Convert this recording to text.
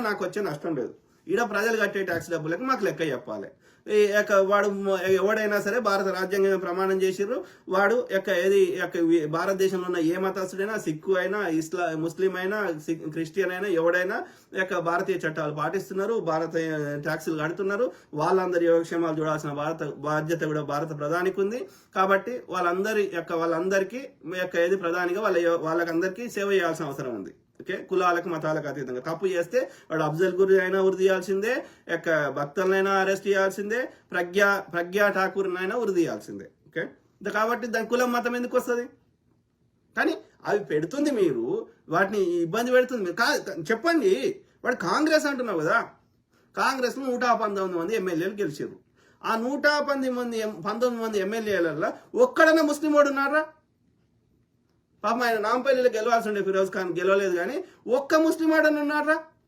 నాకు వచ్చే నష్టం లేదు. ఈడ ప్రజలు కట్టే ట్యాక్స్ డబ్బులకు మాకు లెక్క చెప్పాలి. వాడు ఎవడైనా సరే భారత రాజ్యాంగం ప్రమాణం చేసిర్రు. వాడు భారతదేశంలో ఉన్న ఏ మతస్థుడైనా, సిక్కు అయినా, ముస్లిం అయినా, క్రిస్టియన్ అయినా, ఎవడైనా భారతీయ చట్టాలు పాటిస్తున్నారు, భారతీయ ట్యాక్సులు కడుతున్నారు. వాళ్ళందరి యోగక్షేమాలు చూడాల్సిన బాధ్యత కూడా భారత ప్రధానికి ఉంది. కాబట్టి వాళ్ళందరికీ ప్రధానిగా వాళ్ళకందరికీ సేవ చేయాల్సిన అవసరం ఉంది. ఓకే, కులాలకు మతాలకు అతీతంగా తప్పు చేస్తే వాడు అఫ్జల్ గురి అయినా ఉరి తీయాల్సిందే, భక్తులనైనా అరెస్ట్ చేయాల్సిందే, ప్రజ్ఞా ఠాకూర్నైనా ఉరి తీయాల్సిందే. ఓకే, కాబట్టి దాని కులం మతం ఎందుకు వస్తుంది? కానీ అవి పెడుతుంది మీరు, వాటిని ఇబ్బంది పెడుతుంది. చెప్పండి, వాడు కాంగ్రెస్ అంటున్నావు కదా, కాంగ్రెస్లో 119 మంది ఎమ్మెల్యేలు గెలిచారు. ఆ 119 మంది ఎమ్మెల్యేలలో ఒక్కడన్నా ముస్లిం వాడు ఉన్నారా? పాపం ఆయన నాంపల్లిలో గెలవాల్సి ఉండే ఫిరోజ్ ఖాన్, గెలవలేదు. కానీ ఒక్క ముస్లిం వాడని ఉన్నారా?